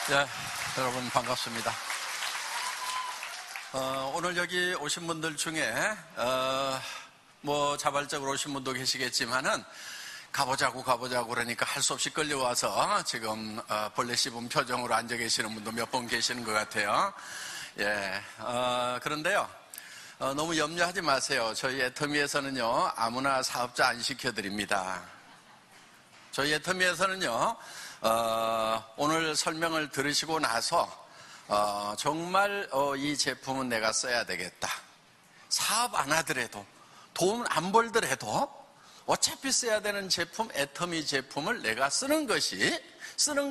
네, 여러분 반갑습니다. 오늘 여기 오신 분들 중에 자발적으로 오신 분도 계시겠지만은 가보자고 그러니까 할 수 없이 끌려와서 지금 벌레 씹은 표정으로 앉아 계시는 분도 몇 분 계시는 것 같아요. 예, 그런데요, 너무 염려하지 마세요. 저희 애터미에서는요, 아무나 사업자 안 시켜드립니다. 저희 애터미에서는요, 오늘 설명을 들으시고 나서 정말 이 제품은 내가 써야 되겠다. 사업 안 하더라도, 돈 안 벌더라도 어차피 써야 되는 제품, 애터미 제품을 내가 쓰는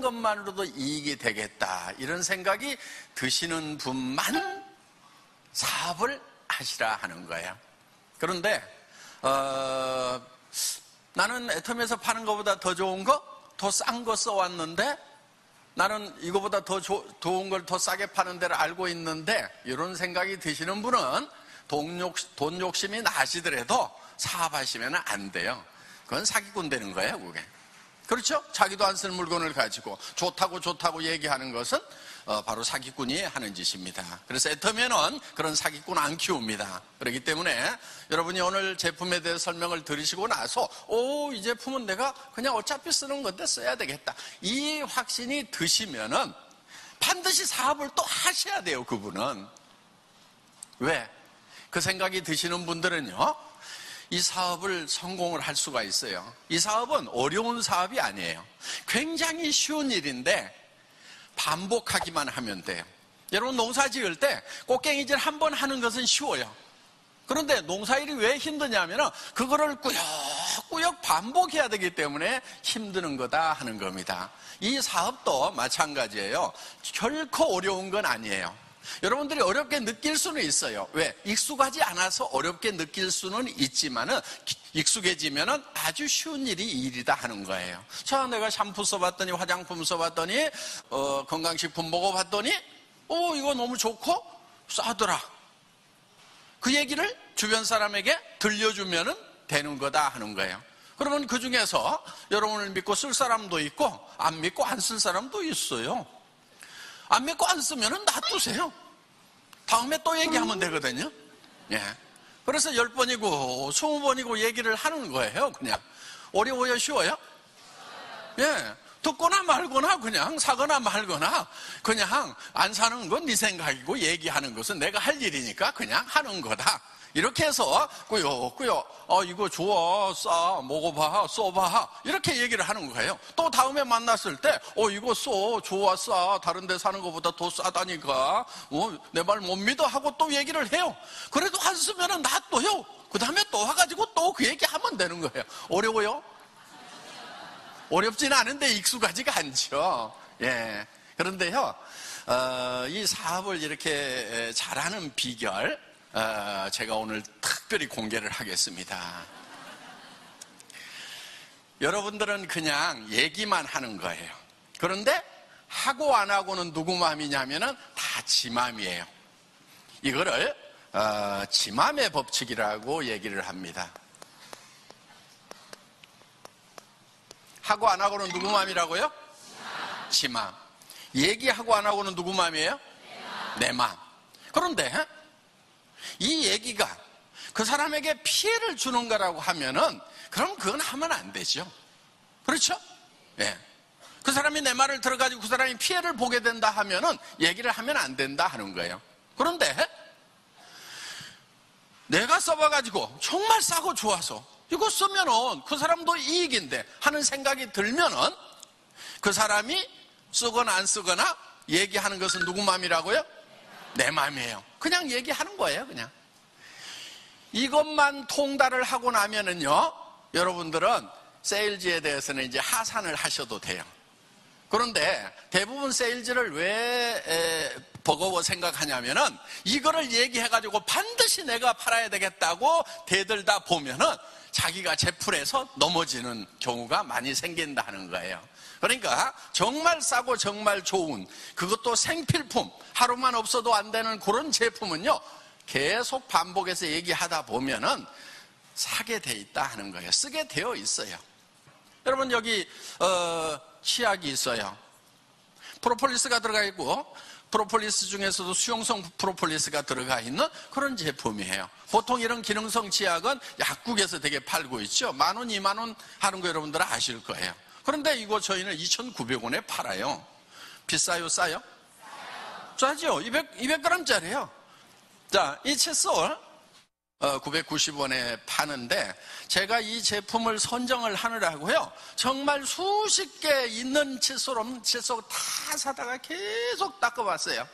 것만으로도 이익이 되겠다. 이런 생각이 드시는 분만 사업을 하시라 하는 거예요. 그런데 나는 애터미에서 파는 것보다 더 좋은 거, 더 싼 거 써왔는데 나는 이거보다 더 좋은 걸 더 싸게 파는 데를 알고 있는데, 이런 생각이 드시는 분은 돈 욕심이 나시더라도 사업하시면 안 돼요. 그건 사기꾼 되는 거예요, 그게. 그렇죠? 자기도 안 쓰는 물건을 가지고 좋다고 얘기하는 것은 바로 사기꾼이 하는 짓입니다. 그래서 애터미는 그런 사기꾼 안 키웁니다. 그렇기 때문에 여러분이 오늘 제품에 대해 설명을 들으시고 나서 이 제품은 내가 그냥 어차피 쓰는 건데 써야 되겠다, 이 확신이 드시면은 반드시 사업을 또 하셔야 돼요. 그분은. 왜? 그 생각이 드시는 분들은요, 이 사업을 성공을 할 수가 있어요. 이 사업은 어려운 사업이 아니에요. 굉장히 쉬운 일인데 반복하기만 하면 돼요. 여러분, 농사 지을 때 꽃갱이질 한 번 하는 것은 쉬워요. 그런데 농사일이 왜 힘드냐면 그거를 꾸역꾸역 반복해야 되기 때문에 힘드는 거다 하는 겁니다. 이 사업도 마찬가지예요. 결코 어려운 건 아니에요. 여러분들이 어렵게 느낄 수는 있어요. 왜? 익숙하지 않아서 어렵게 느낄 수는 있지만은 익숙해지면은 아주 쉬운 일이 일이다 하는 거예요. 자, 내가 샴푸 써봤더니, 화장품 써봤더니, 건강식품 먹어봤더니, 이거 너무 좋고 싸더라. 그 얘기를 주변 사람에게 들려주면은 되는 거다 하는 거예요. 그러면 그 중에서 여러분을 믿고 쓸 사람도 있고 안 믿고 안 쓸 사람도 있어요. 안 믿고 안 쓰면은 놔두세요. 다음에 또 얘기하면 되거든요. 예. 그래서 10번이고 20번이고 얘기를 하는 거예요. 그냥. 어려워요, 쉬워요? 예. 듣거나 말거나 그냥 사거나 말거나 그냥 안 사는 건 네 생각이고 얘기하는 것은 내가 할 일이니까 그냥 하는 거다. 이렇게 해서 꾸역꾸역 이거 좋아, 싸, 먹어봐, 써봐, 이렇게 얘기를 하는 거예요. 또 다음에 만났을 때 이거 써, 좋아, 싸, 다른 데 사는 것보다 더 싸다니까 내 말 못 믿어 하고 또 얘기를 해요. 그래도 안 쓰면은 놔둬요. 그 다음에 또 와가지고 또 그 얘기 하면 되는 거예요. 어려워요? 어렵지는 않은데 익숙하지가 않죠. 예. 그런데요, 이 사업을 이렇게 잘하는 비결, 제가 오늘 특별히 공개를 하겠습니다. 여러분들은 그냥 얘기만 하는 거예요. 그런데 하고 안 하고는 누구 마음이냐면은 다 지 마음이에요. 이거를 지 마음의 법칙이라고 얘기를 합니다. 하고 안 하고는 누구 마음이라고요? 지 마음. 얘기하고 안 하고는 누구 마음이에요? 내 마음. 그런데 이 얘기가 그 사람에게 피해를 주는 거라고 하면은 그럼 그건 하면 안 되죠. 그렇죠? 예. 그 사람이 내 말을 들어가지고 그 사람이 피해를 보게 된다 하면은 얘기를 하면 안 된다 하는 거예요. 그런데 내가 써봐가지고 정말 싸고 좋아서 이거 쓰면은 그 사람도 이익인데 하는 생각이 들면은 그 사람이 쓰거나 안 쓰거나 얘기하는 것은 누구 마음이라고요? 내 마음이에요. 그냥 얘기하는 거예요, 그냥. 이것만 통달을 하고 나면은요, 여러분들은 세일즈에 대해서는 이제 하산을 하셔도 돼요. 그런데 대부분 세일즈를 왜 버거워 생각하냐면은 이거를 얘기해가지고 반드시 내가 팔아야 되겠다고 대들다 보면은 자기가 제풀에서 넘어지는 경우가 많이 생긴다는 거예요. 그러니까 정말 싸고 정말 좋은, 그것도 생필품, 하루만 없어도 안 되는 그런 제품은요, 계속 반복해서 얘기하다 보면은 사게 돼 있다 하는 거예요. 쓰게 되어 있어요. 여러분, 여기 치약이 있어요. 프로폴리스가 들어가 있고 프로폴리스 중에서도 수용성 프로폴리스가 들어가 있는 그런 제품이에요. 보통 이런 기능성 치약은 약국에서 되게 팔고 있죠. 10,000원, 20,000원 하는 거 여러분들 아실 거예요. 그런데 이거 저희는 2,900원에 팔아요. 비싸요, 싸요? 싸죠. 200g짜리예요. 자, 이 칫솔 990원에 파는데 제가 이 제품을 선정을 하느라고요, 정말 수십 개 있는 칫솔 다 사다가 계속 닦아봤어요.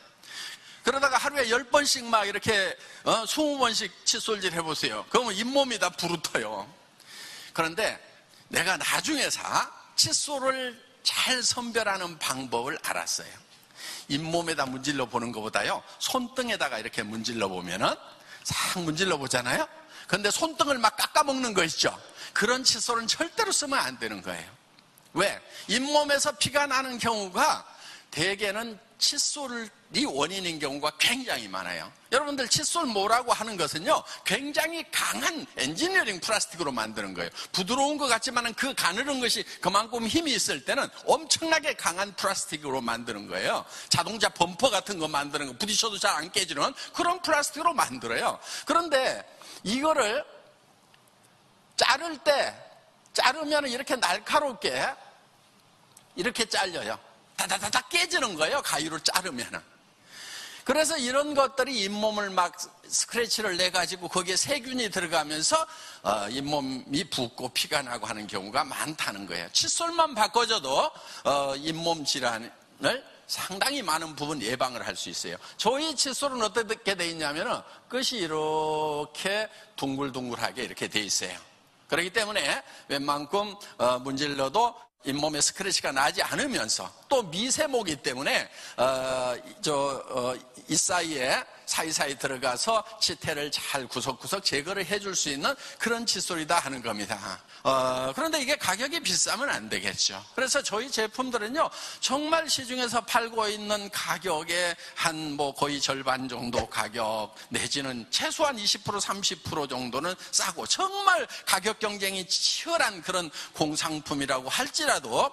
그러다가 하루에 10번씩 막 이렇게 20번씩 칫솔질 해보세요. 그러면 잇몸이 다 부르터요. 그런데 내가 나중에서 칫솔을 잘 선별하는 방법을 알았어요. 잇몸에다 문질러 보는 것보다요, 손등에다가 이렇게 문질러 보면은 싹 문질러 보잖아요. 그런데 손등을 막 깎아먹는 거 있죠. 그런 칫솔은 절대로 쓰면 안 되는 거예요. 왜? 잇몸에서 피가 나는 경우가 대개는 칫솔이 원인인 경우가 굉장히 많아요. 여러분들 칫솔 모라고 하는 것은요, 굉장히 강한 엔지니어링 플라스틱으로 만드는 거예요. 부드러운 것 같지만 그 가늘은 것이 그만큼 힘이 있을 때는 엄청나게 강한 플라스틱으로 만드는 거예요. 자동차 범퍼 같은 거 만드는 거, 부딪혀도 잘 안 깨지는 그런 플라스틱으로 만들어요. 그런데 이거를 자르면 이렇게 날카롭게 이렇게 잘려요. 다다다다 깨지는 거예요, 가위로 자르면은. 그래서 이런 것들이 잇몸을 막 스크래치를 내가지고 거기에 세균이 들어가면서 잇몸이 붓고 피가 나고 하는 경우가 많다는 거예요. 칫솔만 바꿔줘도 잇몸 질환을 상당히 많은 부분 예방을 할 수 있어요. 저희 칫솔은 어떻게 돼 있냐면은 끝이 이렇게 둥글둥글하게 이렇게 돼 있어요. 그렇기 때문에 웬만큼 문질러도 잇몸에 스크래치가 나지 않으면서 또 미세모기 때문에 이 사이사이 들어가서 치태를 잘 구석구석 제거를 해줄 수 있는 그런 칫솔이다 하는 겁니다. 그런데 이게 가격이 비싸면 안 되겠죠. 그래서 저희 제품들은요, 정말 시중에서 팔고 있는 가격의 한 거의 절반 정도 가격 내지는 최소한 20% 30% 정도는 싸고, 정말 가격 경쟁이 치열한 그런 공상품이라고 할지라도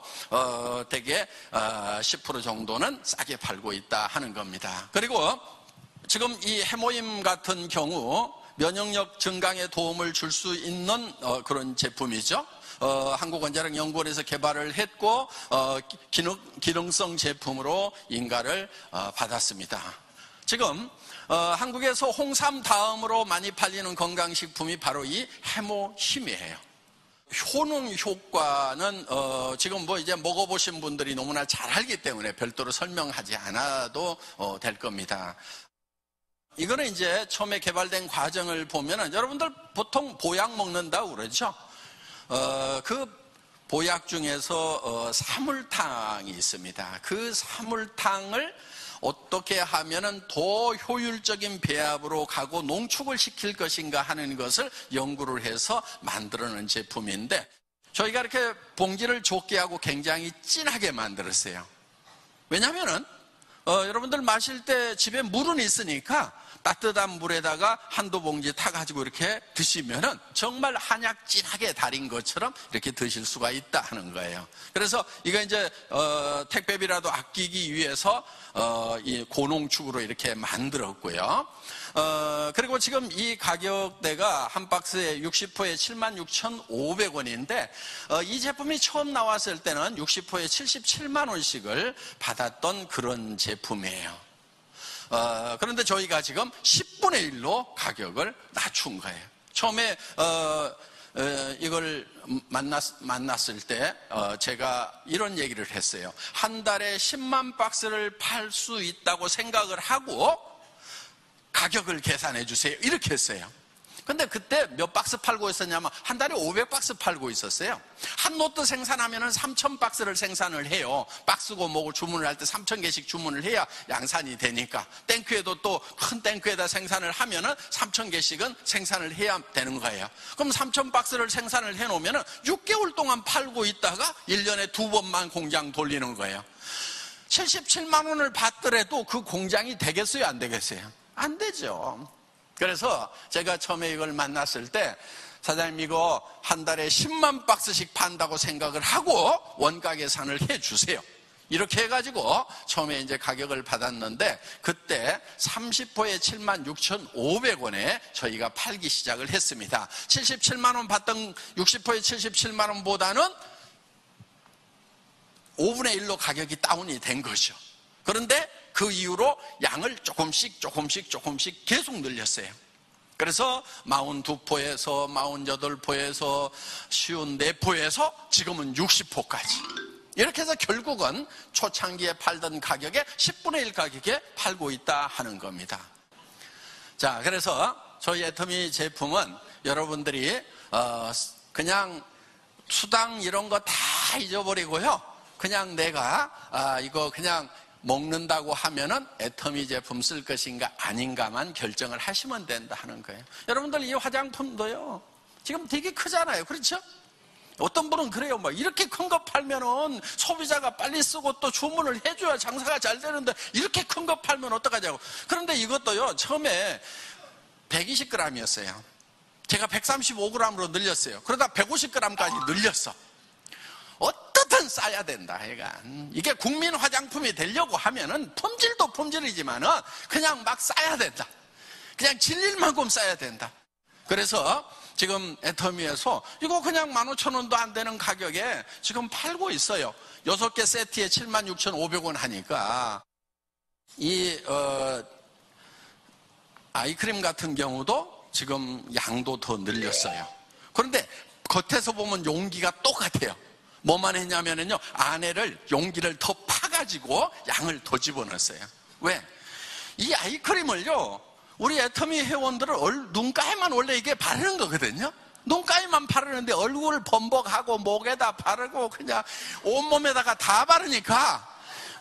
대개 10% 정도는 싸게 팔고 있다 하는 겁니다. 그리고 지금 이 해모임 같은 경우 면역력 증강에 도움을 줄 수 있는 그런 제품이죠. 한국원자력연구원에서 개발을 했고 기능성 제품으로 인가를 받았습니다. 지금 한국에서 홍삼 다음으로 많이 팔리는 건강식품이 바로 이 해모힘이에요. 효능 효과는 지금 이제 먹어보신 분들이 너무나 잘 알기 때문에 별도로 설명하지 않아도 될 겁니다. 이거는 이제 처음에 개발된 과정을 보면은 여러분들 보통 보약 먹는다고 그러죠. 그 보약 중에서 사물탕이 있습니다. 그 사물탕을 어떻게 하면은 더 효율적인 배합으로 가고 농축을 시킬 것인가 하는 것을 연구를 해서 만들어낸 제품인데, 저희가 이렇게 봉지를 좁게 하고 굉장히 진하게 만들었어요. 왜냐하면은 여러분들 마실 때 집에 물은 있으니까 따뜻한 물에다가 한두 봉지 타가지고 이렇게 드시면은 정말 한약 진하게 달인 것처럼 이렇게 드실 수가 있다 하는 거예요. 그래서 이거 이제 택배비라도 아끼기 위해서 이 고농축으로 이렇게 만들었고요. 그리고 지금 이 가격대가 한 박스에 60호에 76,500원인데 이 제품이 처음 나왔을 때는 60호에 77만 원씩을 받았던 그런 제품이에요. 그런데 저희가 지금 10분의 1로 가격을 낮춘 거예요. 처음에 이걸 만났을 때 제가 이런 얘기를 했어요. 한 달에 10만 박스를 팔 수 있다고 생각을 하고 가격을 계산해 주세요, 이렇게 했어요. 근데 그때 몇 박스 팔고 있었냐면 한 달에 500박스 팔고 있었어요. 한 로트 생산하면은 3,000박스를 생산을 해요. 박스고 뭐고 주문을 할 때 3,000개씩 주문을 해야 양산이 되니까. 탱크에도 또 큰 탱크에다 생산을 하면은 3,000개씩은 생산을 해야 되는 거예요. 그럼 3,000박스를 생산을 해 놓으면은 6개월 동안 팔고 있다가 1년에 2번만 공장 돌리는 거예요. 77만 원을 받더라도 그 공장이 되겠어요, 안 되겠어요? 안 되죠. 그래서 제가 처음에 이걸 만났을 때, 사장님 이거 한 달에 10만 박스씩 판다고 생각을 하고 원가 계산을 해 주세요, 이렇게 해가지고 처음에 이제 가격을 받았는데 그때 30호에 76,500원에 저희가 팔기 시작을 했습니다. 77만 원 받던 60호에 77만 원보다는 5분의 1로 가격이 다운이 된 거죠. 그런데 그 이후로 양을 조금씩 계속 늘렸어요. 그래서 42포에서 48포에서 54포에서 지금은 60포까지. 이렇게 해서 결국은 초창기에 팔던 가격의 10분의 1 가격에 팔고 있다 하는 겁니다. 자, 그래서 저희 애터미 제품은 여러분들이 그냥 수당 이런 거 다 잊어버리고요. 그냥 내가 이거 그냥 먹는다고 하면은 애터미 제품 쓸 것인가 아닌가만 결정을 하시면 된다 하는 거예요. 여러분들 이 화장품도요, 지금 되게 크잖아요. 그렇죠? 어떤 분은 그래요. 막 이렇게 큰 거 팔면은 소비자가 빨리 쓰고 또 주문을 해줘야 장사가 잘 되는데 이렇게 큰 거 팔면 어떡하냐고. 그런데 이것도요, 처음에 120g이었어요. 제가 135g으로 늘렸어요. 그러다 150g까지 늘렸어. 어떻든 싸야 된다, 하여간. 이게 국민 화장품이 되려고 하면은 품질도 품질이지만은 그냥 막 싸야 된다. 그냥 질릴 만큼 싸야 된다. 그래서 지금 애터미에서 이거 그냥 15,000원도 안 되는 가격에 지금 팔고 있어요. 6개 세트에 76,500원 하니까. 이 아이크림 같은 경우도 지금 양도 더 늘렸어요. 그런데 겉에서 보면 용기가 똑같아요. 뭐만 했냐면요, 안에를 용기를 더 파가지고 양을 더 집어넣었어요. 왜? 이 아이크림을요, 우리 애터미 회원들은 눈가에만 원래 이게 바르는 거거든요. 눈가에만 바르는데 얼굴을 범벅하고 목에다 바르고 그냥 온몸에다가 다 바르니까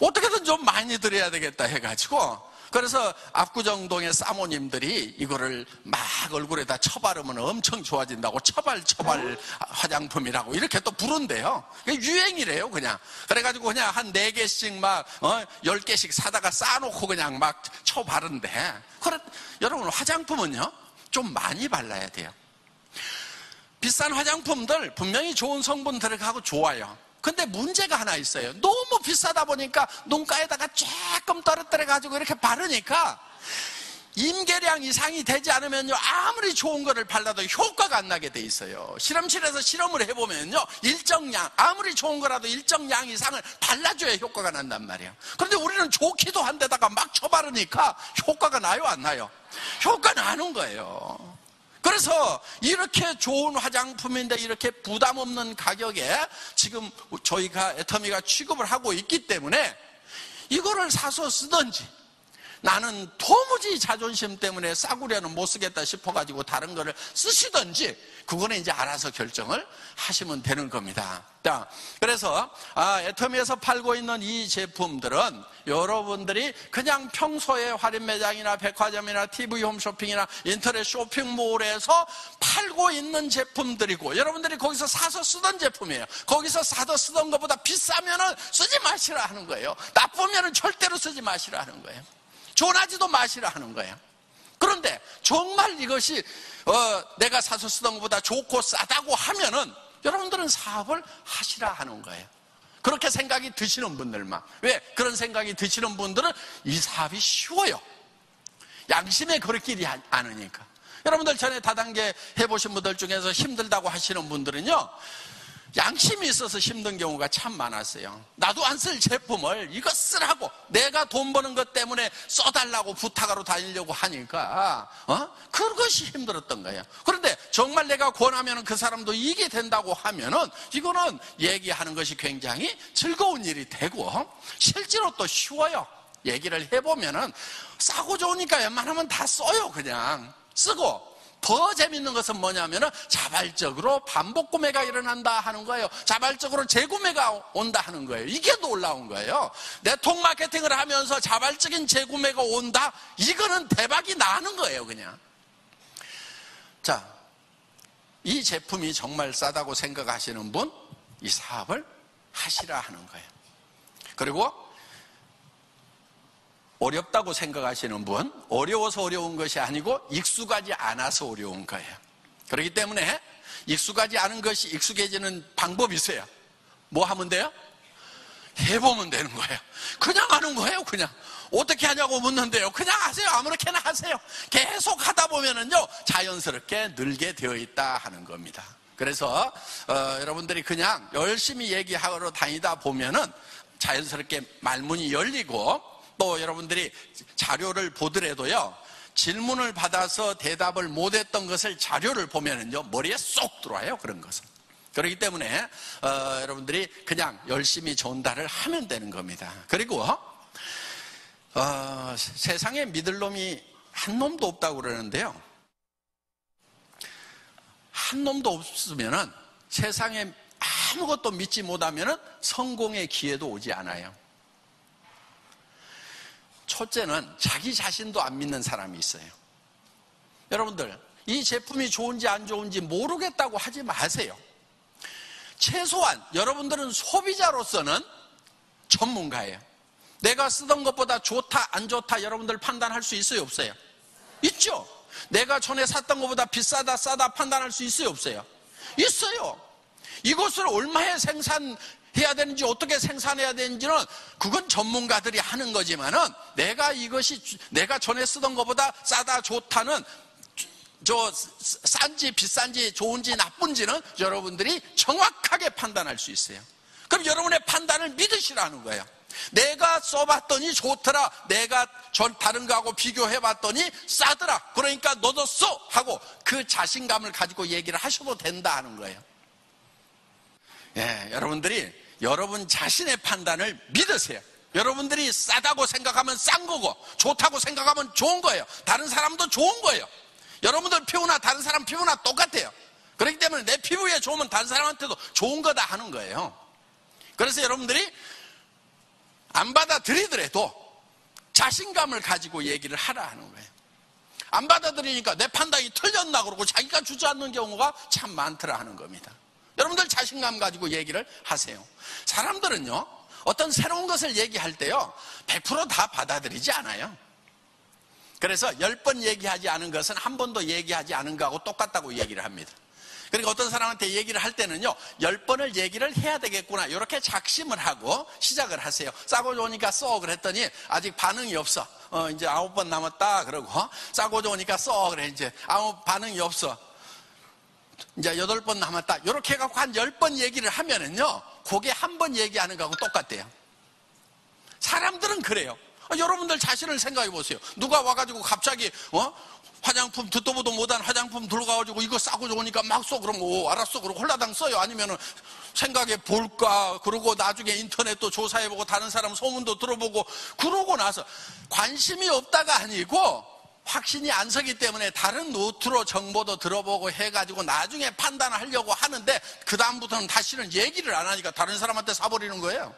어떻게든 좀 많이 드려야 되겠다 해가지고, 그래서 압구정동의 사모님들이 이거를 막 얼굴에다 쳐바르면 엄청 좋아진다고 처발 화장품이라고 이렇게 또 부른대요. 유행이래요, 그냥. 그래가지고 그냥 한 4개씩 막 10개씩 사다가 쌓아놓고 그냥 막 쳐바른대. 그래, 여러분, 화장품은요 좀 많이 발라야 돼요. 비싼 화장품들 분명히 좋은 성분 들어가고 좋아요. 근데 문제가 하나 있어요. 너무 비싸다 보니까 눈가에다가 조금 떨어뜨려가지고 이렇게 바르니까 임계량 이상이 되지 않으면요, 아무리 좋은 거를 발라도 효과가 안 나게 돼 있어요. 실험실에서 실험을 해보면요, 일정 양, 아무리 좋은 거라도 일정 양 이상을 발라줘야 효과가 난단 말이에요. 그런데 우리는 좋기도 한데다가 막 쳐바르니까 효과가 나요, 안 나요? 효과 나는 거예요. 그래서 이렇게 좋은 화장품인데 이렇게 부담 없는 가격에 지금 저희가 애터미가 취급을 하고 있기 때문에 이거를 사서 쓰든지, 나는 도무지 자존심 때문에 싸구려는 못 쓰겠다 싶어가지고 다른 거를 쓰시든지, 그거는 이제 알아서 결정을 하시면 되는 겁니다. 자, 그래서 애터미에서 팔고 있는 이 제품들은 여러분들이 그냥 평소에 할인 매장이나 백화점이나 TV 홈쇼핑이나 인터넷 쇼핑몰에서 팔고 있는 제품들이고, 여러분들이 거기서 사서 쓰던 제품이에요. 거기서 사서 쓰던 것보다 비싸면은 쓰지 마시라 하는 거예요. 나쁘면은 절대로 쓰지 마시라 하는 거예요. 존하지도 마시라 하는 거예요. 그런데 정말 이것이 내가 사서 쓰던 것보다 좋고 싸다고 하면은 여러분들은 사업을 하시라 하는 거예요. 그렇게 생각이 드시는 분들만. 왜? 그런 생각이 드시는 분들은 이 사업이 쉬워요. 양심에 거리끼리 않으니까. 여러분들 전에 다단계 해보신 분들 중에서 힘들다고 하시는 분들은요, 양심이 있어서 힘든 경우가 참 많았어요. 나도 안 쓸 제품을 이거 쓰라고, 내가 돈 버는 것 때문에 써달라고 부탁하러 다니려고 하니까 그것이 힘들었던 거예요. 그런데 정말 내가 권하면 그 사람도 이게 된다고 하면은 이거는 얘기하는 것이 굉장히 즐거운 일이 되고 실제로 또 쉬워요. 얘기를 해보면은 싸고 좋으니까 웬만하면 다 써요. 그냥 쓰고, 더 재밌는 것은 뭐냐면은 자발적으로 반복 구매가 일어난다 하는 거예요. 자발적으로 재구매가 온다 하는 거예요. 이게 놀라운 거예요. 네트워크 마케팅을 하면서 자발적인 재구매가 온다? 이거는 대박이 나는 거예요, 그냥. 자, 이 제품이 정말 싸다고 생각하시는 분, 이 사업을 하시라 하는 거예요. 그리고 어렵다고 생각하시는 분, 어려워서 어려운 것이 아니고 익숙하지 않아서 어려운 거예요. 그렇기 때문에 익숙하지 않은 것이 익숙해지는 방법이 있어요. 뭐 하면 돼요? 해보면 되는 거예요. 그냥 하는 거예요. 그냥 어떻게 하냐고 묻는데요, 그냥 하세요. 아무렇게나 하세요. 계속 하다 보면은요 자연스럽게 늘게 되어 있다 하는 겁니다. 그래서 여러분들이 그냥 열심히 얘기하러 다니다 보면은 자연스럽게 말문이 열리고, 또 여러분들이 자료를 보더라도요 질문을 받아서 대답을 못했던 것을 자료를 보면은요 머리에 쏙 들어와요. 그런 것은. 그렇기 때문에 여러분들이 그냥 열심히 전달을 하면 되는 겁니다. 그리고 세상에 믿을 놈이 한 놈도 없다고 그러는데요, 한 놈도 없으면은 세상에 아무것도 믿지 못하면은 성공의 기회도 오지 않아요. 첫째는 자기 자신도 안 믿는 사람이 있어요. 여러분들, 이 제품이 좋은지 안 좋은지 모르겠다고 하지 마세요. 최소한 여러분들은 소비자로서는 전문가예요. 내가 쓰던 것보다 좋다 안 좋다 여러분들 판단할 수 있어요 없어요? 있죠. 내가 전에 샀던 것보다 비싸다 싸다 판단할 수 있어요 없어요? 있어요. 이것을 얼마에 생산해야 되는지 어떻게 생산해야 되는지는 그건 전문가들이 하는 거지만은, 내가 전에 쓰던 것보다 싸다 좋다는 싼지 비싼지 좋은지 나쁜지는 여러분들이 정확하게 판단할 수 있어요. 그럼 여러분의 판단을 믿으시라는 거예요. 내가 써봤더니 좋더라, 내가 다른 거하고 비교해봤더니 싸더라, 그러니까 너도 써 하고 그 자신감을 가지고 얘기를 하셔도 된다 하는 거예요. 여러분들이 여러분 자신의 판단을 믿으세요. 여러분들이 싸다고 생각하면 싼 거고 좋다고 생각하면 좋은 거예요. 다른 사람도 좋은 거예요. 여러분들 피부나 다른 사람 피부나 똑같아요. 그렇기 때문에 내 피부에 좋으면 다른 사람한테도 좋은 거다 하는 거예요. 그래서 여러분들이 안 받아들이더라도 자신감을 가지고 얘기를 하라 하는 거예요. 안 받아들이니까 내 판단이 틀렸나 그러고 자기가 주저앉는 경우가 참 많더라 하는 겁니다. 여러분들 자신감 가지고 얘기를 하세요. 사람들은요 어떤 새로운 것을 얘기할 때요 100% 다 받아들이지 않아요. 그래서 10번 얘기하지 않은 것은 한 번도 얘기하지 않은 거하고 똑같다고 얘기를 합니다. 그러니까 어떤 사람한테 얘기를 할 때는요 10번을 얘기를 해야 되겠구나 이렇게 작심을 하고 시작을 하세요. 싸고 좋으니까 써 그랬더니 아직 반응이 없어. 이제 9번 남았다 그러고 싸고 좋으니까 써 그래 이제 아무 반응이 없어. 이제 8번 남았다 이렇게 해갖고 한 10번 얘기를 하면은요 그게 한 번 얘기하는 거하고 똑같대요. 사람들은 그래요. 여러분들 자신을 생각해 보세요. 누가 와가지고 갑자기 화장품 듣도 보도 못한 화장품 들어가가지고 이거 싸고 좋으니까 막 써 그러면 알았어 그러고 홀라당 써요. 아니면은 생각해 볼까 그러고 나중에 인터넷도 조사해보고 다른 사람 소문도 들어보고 그러고 나서 관심이 없다가 아니고 확신이 안 서기 때문에 다른 노트로 정보도 들어보고 해가지고 나중에 판단을 하려고 하는데 그 다음부터는 다시는 얘기를 안 하니까 다른 사람한테 사버리는 거예요.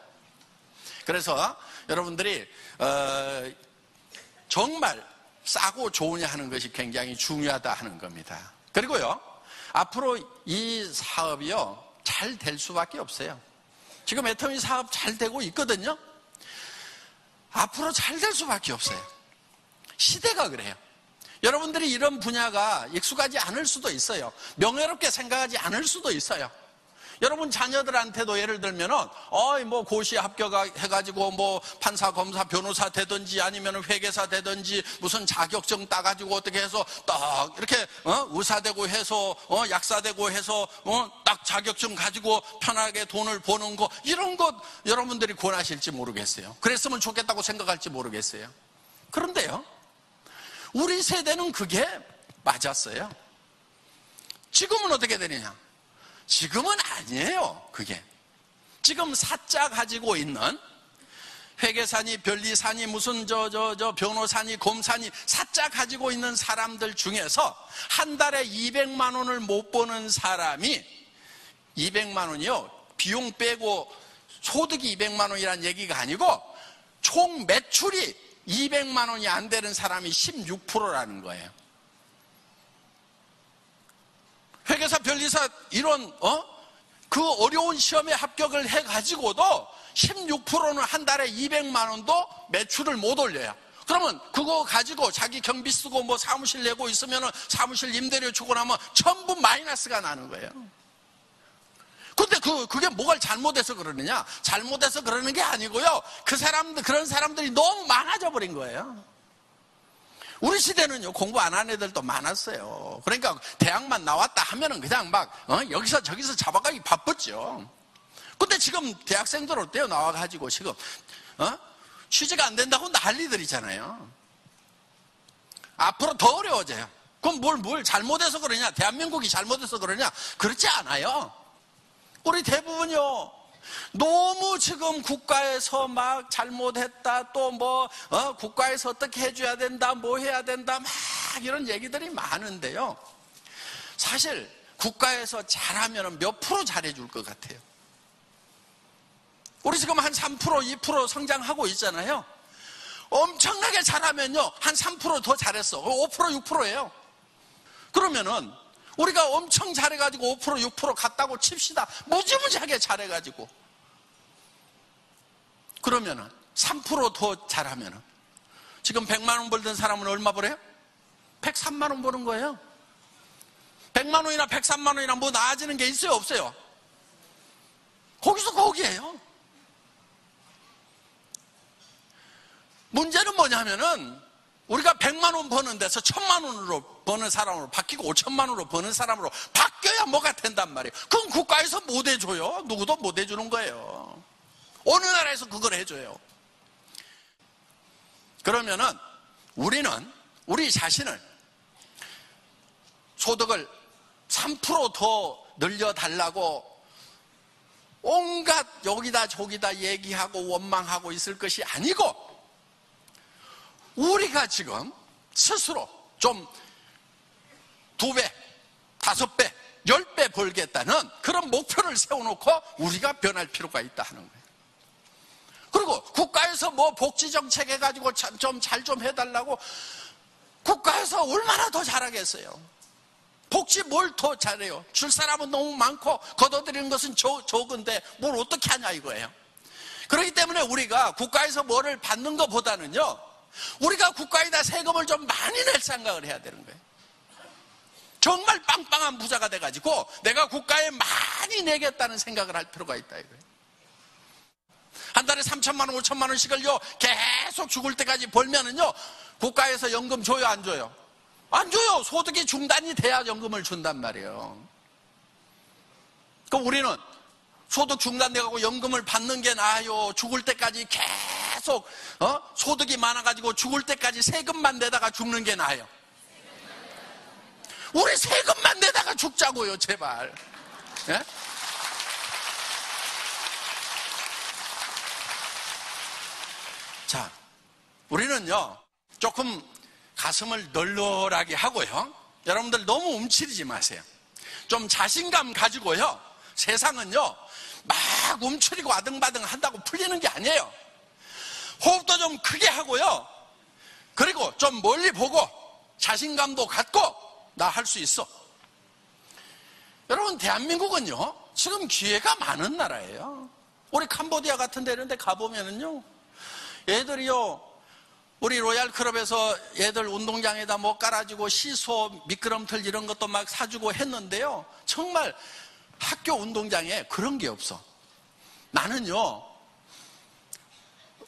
그래서 여러분들이 정말 싸고 좋으냐 하는 것이 굉장히 중요하다 하는 겁니다. 그리고요 앞으로 이 사업이요 잘 될 수밖에 없어요. 지금 애터미 사업 잘 되고 있거든요. 앞으로 잘 될 수밖에 없어요. 시대가 그래요. 여러분들이 이런 분야가 익숙하지 않을 수도 있어요. 명예롭게 생각하지 않을 수도 있어요. 여러분 자녀들한테도 예를 들면은 뭐 고시 합격해가지고 뭐 판사, 검사, 변호사 되든지 아니면 회계사 되든지 무슨 자격증 따가지고 어떻게 해서 딱 이렇게 의사 되고 해서 약사 되고 해서 딱 자격증 가지고 편하게 돈을 버는 거 이런 것 여러분들이 권하실지 모르겠어요. 그랬으면 좋겠다고 생각할지 모르겠어요. 그런데요 우리 세대는 그게 맞았어요. 지금은 어떻게 되느냐? 지금은 아니에요. 그게 지금 사자 가지고 있는 회계사니 변리사니 무슨 변호사니 검사니 사자 가지고 있는 사람들 중에서 한 달에 200만 원을 못 버는 사람이 200만 원이요 비용 빼고 소득이 200만 원이라는 얘기가 아니고 총 매출이 200만 원이 안 되는 사람이 16%라는 거예요. 회계사, 변리사 이런 그 어려운 시험에 합격을 해가지고도 16%는 한 달에 200만 원도 매출을 못 올려요. 그러면 그거 가지고 자기 경비 쓰고 뭐 사무실 내고 있으면 사무실 임대료 주고 나면 전부 마이너스가 나는 거예요. 근데 그게 뭐가 잘못해서 그러느냐? 잘못해서 그러는 게 아니고요. 그런 사람들이 너무 많아져 버린 거예요. 우리 시대는요, 공부 안 하는 애들도 많았어요. 그러니까 대학만 나왔다 하면은 그냥 막, 여기서 저기서 잡아가기 바빴죠. 근데 지금 대학생들 어때요? 나와가지고 지금, 취직이 안 된다고 난리들이잖아요. 앞으로 더 어려워져요. 그럼 뭘 잘못해서 그러냐? 대한민국이 잘못해서 그러냐? 그렇지 않아요. 우리 대부분요, 너무 지금 국가에서 막 잘못했다, 또 국가에서 어떻게 해줘야 된다, 뭐 해야 된다, 막 이런 얘기들이 많은데요. 사실 국가에서 잘하면 몇 프로 잘해줄 것 같아요? 우리 지금 한 3%, 2% 성장하고 있잖아요. 엄청나게 잘하면요, 한 3% 더 잘했어. 5%, 6%예요. 그러면은 우리가 엄청 잘해가지고 5%, 6% 갔다고 칩시다. 무지무지하게 잘해가지고. 그러면은 3% 더 잘하면은 지금 100만 원 벌던 사람은 얼마 벌어요? 103만 원 버는 거예요. 100만 원이나 103만 원이나 뭐 나아지는 게 있어요, 없어요? 거기서 거기에요. 문제는 뭐냐면은 우리가 100만 원 버는 데서 1000만 원으로 버는 사람으로 바뀌고 5천만 원으로 버는 사람으로 바뀌어야 뭐가 된단 말이에요. 그건 국가에서 못 해줘요. 누구도 못 해주는 거예요. 어느 나라에서 그걸 해줘요. 그러면은 우리는 우리 자신을 소득을 3% 더 늘려달라고 온갖 여기다 저기다 얘기하고 원망하고 있을 것이 아니고, 우리가 지금 스스로 좀 2배, 5배, 10배 벌겠다는 그런 목표를 세워놓고 우리가 변할 필요가 있다 하는 거예요. 그리고 국가에서 뭐 복지정책 해가지고 좀 잘 좀 해달라고, 국가에서 얼마나 더 잘하겠어요? 복지 뭘 더 잘해요? 줄 사람은 너무 많고 걷어들이는 것은 적은데 뭘 어떻게 하냐 이거예요. 그렇기 때문에 우리가 국가에서 뭐를 받는 것보다는요, 우리가 국가에다 세금을 좀 많이 낼 생각을 해야 되는 거예요. 정말 빵빵한 부자가 돼가지고 내가 국가에 많이 내겠다는 생각을 할 필요가 있다 이거예요. 한 달에 3천만 원, 5천만 원씩을요 계속 죽을 때까지 벌면은요, 국가에서 연금 줘요, 안 줘요? 안 줘요. 소득이 중단이 돼야 연금을 준단 말이에요. 그럼 우리는 소득 중단돼가고 연금을 받는 게 나아요, 죽을 때까지 계속 소득이 많아가지고 죽을 때까지 세금만 내다가 죽는 게 나아요? 우리 세금만 내다가 죽자고요, 제발. 예? 자, 우리는요 조금 가슴을 널널하게 하고요, 여러분들 너무 움츠리지 마세요. 좀 자신감 가지고요, 세상은요 막 움츠리고 아등바등 한다고 풀리는 게 아니에요. 호흡도 좀 크게 하고요, 그리고 좀 멀리 보고 자신감도 갖고 나 할 수 있어. 여러분, 대한민국은요 지금 기회가 많은 나라예요. 우리 캄보디아 같은 데 이런 데 가보면은요, 애들이요 우리 로얄클럽에서 애들 운동장에다 뭐 깔아주고 시소, 미끄럼틀 이런 것도 막 사주고 했는데요, 정말 학교 운동장에 그런 게 없어. 나는요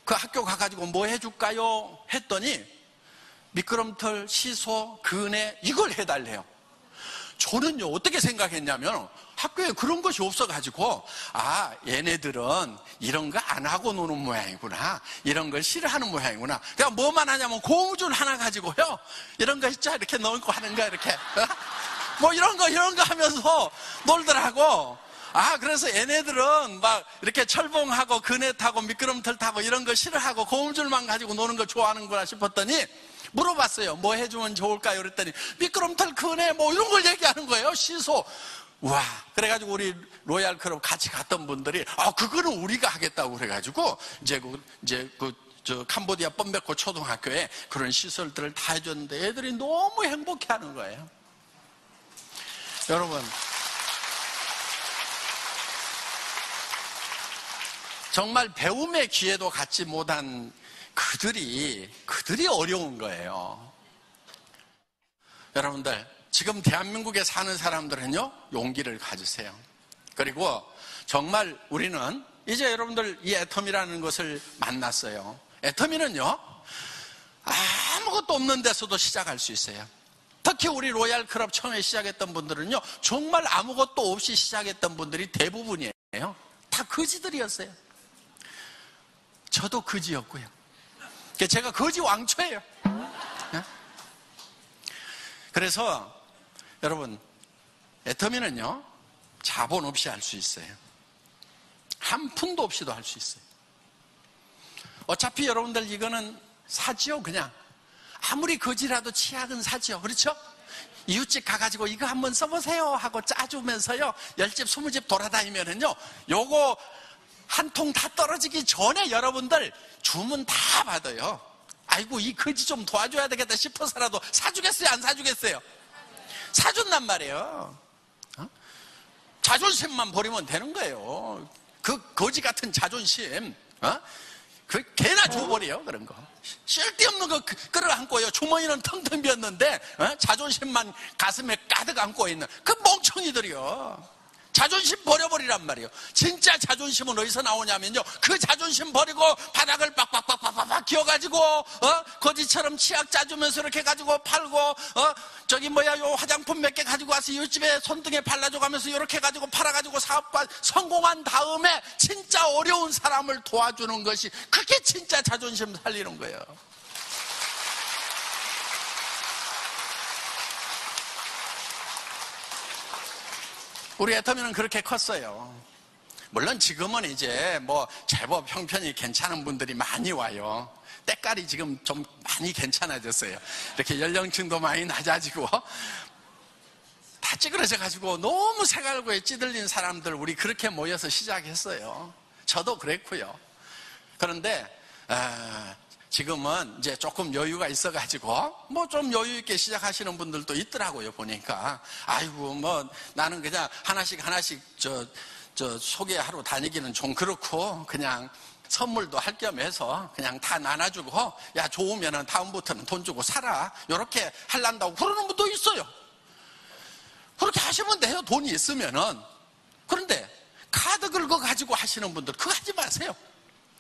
그 학교 가가지고 뭐 해줄까요 했더니 미끄럼틀, 시소, 그네 이걸 해달래요. 저는요 어떻게 생각했냐면, 학교에 그런 것이 없어가지고, 아, 얘네들은 이런 거 안 하고 노는 모양이구나, 이런 걸 싫어하는 모양이구나. 그러니까 뭐만 하냐면 고무줄 하나 가지고요, 이런 거 있죠, 이렇게 넣고 하는 거, 이렇게 뭐 이런 거 하면서 놀더라고. 아, 그래서 얘네들은 막 이렇게 철봉하고 그네 타고 미끄럼틀 타고 이런 거 싫어하고 고무줄만 가지고 노는 거 좋아하는구나 싶었더니, 물어봤어요. 뭐 해주면 좋을까요? 그랬더니 미끄럼틀, 그네 뭐 이런 걸 얘기하는 거예요. 시소. 와, 그래가지고 우리 로얄클럽 같이 갔던 분들이, 그거는 우리가 하겠다고 그래가지고 저 캄보디아 뻔베코 초등학교에 그런 시설들을 다 해줬는데 애들이 너무 행복해하는 거예요. 여러분, 정말 배움의 기회도 갖지 못한 그들이 어려운 거예요. 여러분들, 지금 대한민국에 사는 사람들은요 용기를 가지세요. 그리고 정말 우리는 이제 여러분들 이 애터미라는 것을 만났어요. 애터미는요, 아무것도 없는 데서도 시작할 수 있어요. 특히 우리 로얄 클럽 처음에 시작했던 분들은요, 정말 아무것도 없이 시작했던 분들이 대부분이에요. 다 거지들이었어요. 저도 거지였고요. 제가 거지 왕초예요. 그래서 여러분, 애터미는요, 자본 없이 할 수 있어요. 한 푼도 없이도 할 수 있어요. 어차피 여러분들 이거는 사지요. 그냥 아무리 거지라도 치약은 사지요. 그렇죠? 이웃집 가가지고 이거 한번 써보세요 하고 짜주면서요, 10집 20집 돌아다니면은요, 요거 한 통 다 떨어지기 전에 여러분들 주문 다 받아요. 아이고, 이 거지 좀 도와줘야 되겠다 싶어서라도 사주겠어요, 안 사주겠어요? 사준단 말이에요. 자존심만 버리면 되는 거예요. 그 거지 같은 자존심, 그 개나 줘버려요. 그런 거 쓸데없는 거 끌어안고요, 주머니는 텅텅 비었는데 자존심만 가슴에 가득 안고 있는 그 멍청이들이요. 자존심 버려버리란 말이에요. 진짜 자존심은 어디서 나오냐면요, 그 자존심 버리고 바닥을 빡빡빡빡빡 기어가지고 거지처럼 치약 짜주면서 이렇게 가지고 팔고, 요 화장품 몇 개 가지고 와서 이웃집에 손등에 발라줘 가면서 이렇게 가지고 팔아가지고 사업과 성공한 다음에 진짜 어려운 사람을 도와주는 것이, 그게 진짜 자존심 살리는 거예요. 우리 애터미는 그렇게 컸어요. 물론 지금은 이제 뭐 제법 형편이 괜찮은 분들이 많이 와요. 때깔이 지금 좀 많이 괜찮아졌어요. 이렇게 연령층도 많이 낮아지고 다 찌그러져 가지고 너무 색알고에 찌들린 사람들 우리 그렇게 모여서 시작했어요. 저도 그랬고요. 그런데 지금은 이제 조금 여유가 있어가지고 뭐 좀 여유 있게 시작하시는 분들도 있더라고요. 보니까 아이고 뭐 나는 그냥 하나씩 저 소개하러 다니기는 좀 그렇고 그냥 선물도 할 겸 해서 그냥 다 나눠주고, 야 좋으면은 다음부터는 돈 주고 사라, 이렇게 하려고 그러는 분도 있어요. 그렇게 하시면 돼요, 돈이 있으면은. 그런데 카드 긁어 가지고 하시는 분들 그거 하지 마세요.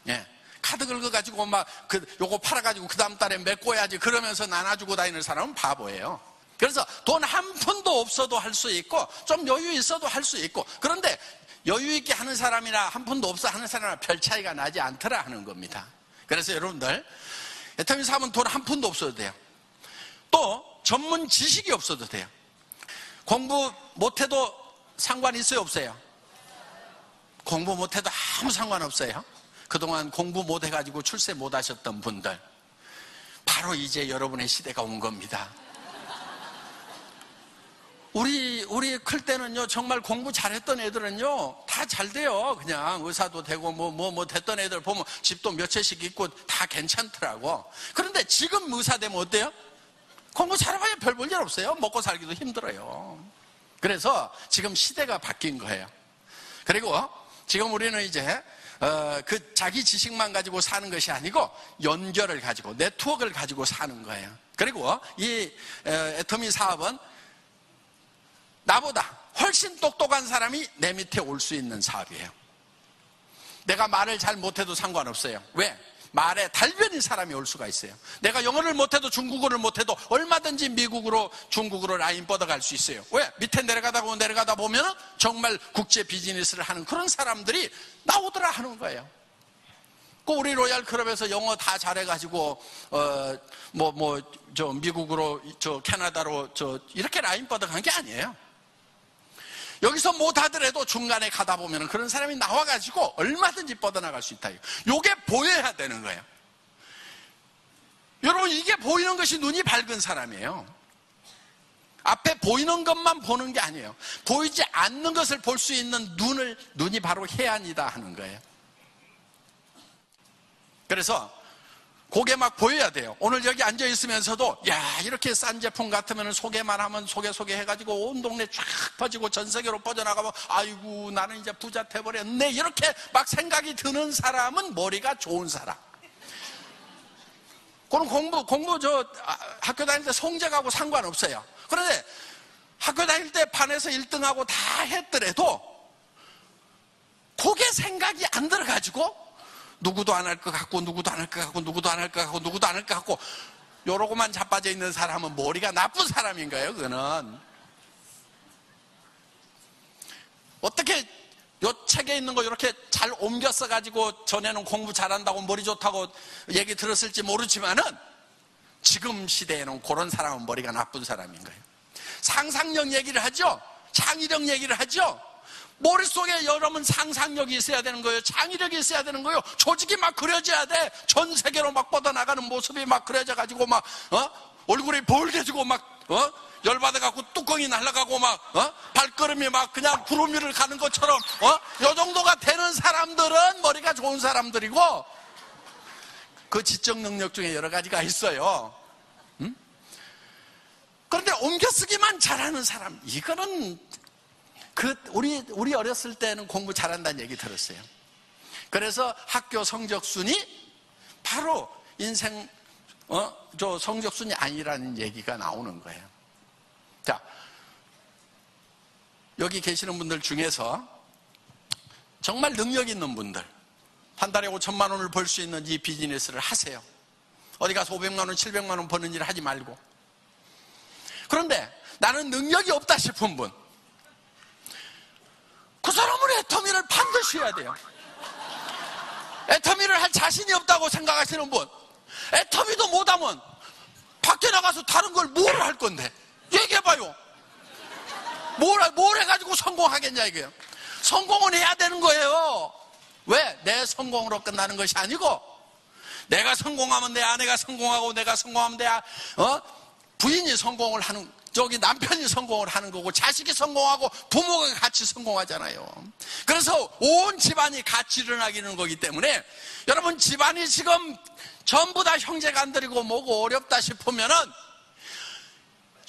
예. 카드 긁어가지고 요거 팔아가지고 그 다음 달에 메꿔야지 그러면서 나눠주고 다니는 사람은 바보예요. 그래서 돈 한 푼도 없어도 할 수 있고, 좀 여유 있어도 할 수 있고, 그런데 여유 있게 하는 사람이나 한 푼도 없어 하는 사람이나 별 차이가 나지 않더라 하는 겁니다. 그래서 여러분들, 애터미 사업은 돈 한 푼도 없어도 돼요. 또 전문 지식이 없어도 돼요. 공부 못해도 상관 있어요, 없어요? 공부 못해도 아무 상관없어요. 그동안 공부 못해가지고 출세 못하셨던 분들, 바로 이제 여러분의 시대가 온 겁니다. 우리 클 때는요, 정말 공부 잘했던 애들은요 다 잘 돼요. 그냥 의사도 되고 뭐 됐던 애들 보면 집도 몇 채씩 있고 다 괜찮더라고. 그런데 지금 의사 되면 어때요? 공부 잘해봐야 별 볼 일 없어요. 먹고 살기도 힘들어요. 그래서 지금 시대가 바뀐 거예요. 그리고 지금 우리는 이제 그 자기 지식만 가지고 사는 것이 아니고 연결을 가지고, 네트워크를 가지고 사는 거예요. 그리고 이 애터미 사업은 나보다 훨씬 똑똑한 사람이 내 밑에 올 수 있는 사업이에요. 내가 말을 잘 못해도 상관없어요. 왜? 말에 달변인 사람이 올 수가 있어요. 내가 영어를 못해도 중국어를 못해도 얼마든지 미국으로 중국으로 라인 뻗어갈 수 있어요. 왜? 밑에 내려가다 보면 정말 국제 비즈니스를 하는 그런 사람들이 나오더라 하는 거예요. 그 우리 로얄 클럽에서 영어 다 잘해가지고 미국으로 캐나다로 이렇게 라인 뻗어간 게 아니에요. 여기서 못하더라도 중간에 가다 보면 그런 사람이 나와가지고 얼마든지 뻗어나갈 수 있다. 이게 보여야 되는 거예요. 여러분, 이게 보이는 것이 눈이 밝은 사람이에요. 앞에 보이는 것만 보는 게 아니에요. 보이지 않는 것을 볼 수 있는 눈이 바로 해안이다 하는 거예요. 그래서 그게 막 보여야 돼요. 오늘 여기 앉아 있으면서도 야, 이렇게 싼 제품 같으면 소개만 하면 소개해가지고 온 동네 쫙 퍼지고 전 세계로 뻗어나가면 아이고 나는 이제 부자 돼버렸네, 이렇게 막 생각이 드는 사람은 머리가 좋은 사람. 그럼 공부 학교 다닐 때 성적하고 상관없어요. 그런데 학교 다닐 때 반에서 1등하고 다 했더라도 그게 생각이 안 들어가지고 누구도 안 할 것 같고 누구도 안 할 것 같고 누구도 안 할 것 같고 누구도 안 할 것 같고 요러고만 자빠져 있는 사람은 머리가 나쁜 사람인 거예요. 그거는 어떻게 요 책에 있는 거 이렇게 잘 옮겨 써가지고 전에는 공부 잘한다고 머리 좋다고 얘기 들었을지 모르지만은 지금 시대에는 그런 사람은 머리가 나쁜 사람인 거예요. 상상력 얘기를 하죠. 창의력 얘기를 하죠. 머릿속에 여러분 상상력이 있어야 되는 거예요. 창의력이 있어야 되는 거예요. 조직이 막 그려져야 돼. 전 세계로 막 뻗어나가는 모습이 막 그려져 가지고 막 얼굴이 벌개지고 막 열받아 갖고 뚜껑이 날아가고 막 발걸음이 막 그냥 구름 위를 가는 것처럼 요 정도가 되는 사람들은 머리가 좋은 사람들이고, 그 지적 능력 중에 여러 가지가 있어요. 그런데 옮겨쓰기만 잘하는 사람, 이거는 우리 어렸을 때는 공부 잘한다는 얘기 들었어요. 그래서 학교 성적순이 바로 인생 저 성적순이 아니라는 얘기가 나오는 거예요. 자, 여기 계시는 분들 중에서 정말 능력 있는 분들, 한 달에 5천만 원을 벌 수 있는 이 비즈니스를 하세요. 어디 가서 500만 원, 700만 원 버는 일을 하지 말고. 그런데 나는 능력이 없다 싶은 분, 그 사람은 애터미를 반드시 해야 돼요. 애터미를 할 자신이 없다고 생각하시는 분, 애터미도 못하면 밖에 나가서 다른 걸 뭘 할 건데 얘기해봐요. 뭘 해가지고 성공하겠냐 이게요. 성공은 해야 되는 거예요. 왜? 내 성공으로 끝나는 것이 아니고, 내가 성공하면 내 아내가 성공하고, 내가 성공하면 내 부인이 성공을 하는, 저기 남편이 성공을 하는 거고, 자식이 성공하고 부모가 같이 성공하잖아요. 그래서 온 집안이 같이 일어나기는 거기 때문에, 여러분 집안이 지금 전부 다 형제간들이고 뭐고 어렵다 싶으면은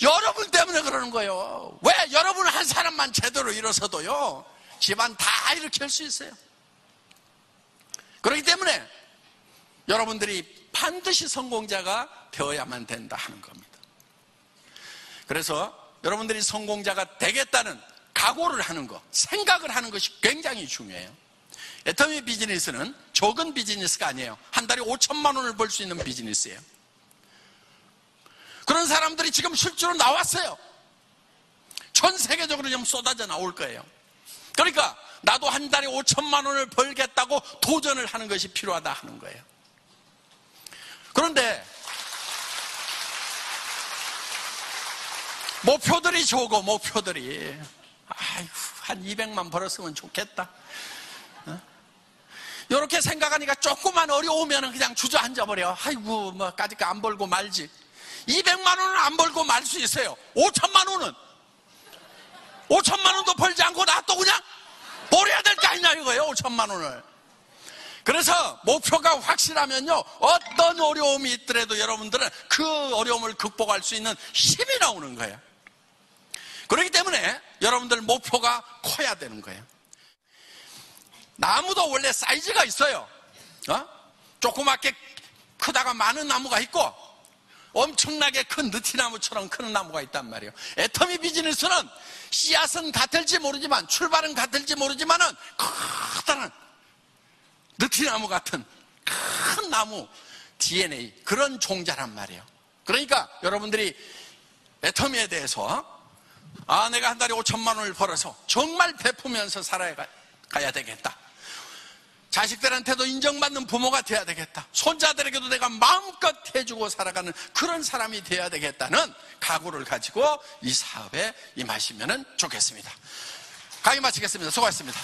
여러분 때문에 그러는 거예요. 왜? 여러분 한 사람만 제대로 일어서도요 집안 다 일으킬 수 있어요. 그렇기 때문에 여러분들이 반드시 성공자가 되어야만 된다 하는 겁니다. 그래서 여러분들이 성공자가 되겠다는 각오를 하는 것, 생각을 하는 것이 굉장히 중요해요. 애터미 비즈니스는 적은 비즈니스가 아니에요. 한 달에 5천만 원을 벌 수 있는 비즈니스예요. 그런 사람들이 지금 실제로 나왔어요. 전 세계적으로 지금 쏟아져 나올 거예요. 그러니까 나도 한 달에 5천만 원을 벌겠다고 도전을 하는 것이 필요하다 하는 거예요. 그런데 목표들이 적어. 목표들이 아이고, 한 200만 벌었으면 좋겠다. 이렇게 생각하니까 조금만 어려우면 그냥 주저앉아 버려. 아이고 뭐까짓 안 벌고 말지. 200만 원은 안 벌고 말 수 있어요. 5천만 원은 5천만 원도 벌지 않고 나 또 그냥 버려야 될 거 아니냐 이거예요. 5천만 원을. 그래서 목표가 확실하면요, 어떤 어려움이 있더라도 여러분들은 그 어려움을 극복할 수 있는 힘이 나오는 거예요. 그렇기 때문에 여러분들 목표가 커야 되는 거예요. 나무도 원래 사이즈가 있어요. 조그맣게 크다가 많은 나무가 있고, 엄청나게 큰 느티나무처럼 큰 나무가 있단 말이에요. 애터미 비즈니스는 씨앗은 같을지 모르지만, 출발은 같을지 모르지만은 커다란 느티나무 같은 큰 나무 DNA, 그런 종자란 말이에요. 그러니까 여러분들이 애터미에 대해서 내가 한 달에 5천만 원을 벌어서 정말 베푸면서 살아가야 되겠다. 자식들한테도 인정받는 부모가 돼야 되겠다. 손자들에게도 내가 마음껏 해주고 살아가는 그런 사람이 돼야 되겠다는 각오를 가지고 이 사업에 임하시면 좋겠습니다. 강의 마치겠습니다. 수고하셨습니다.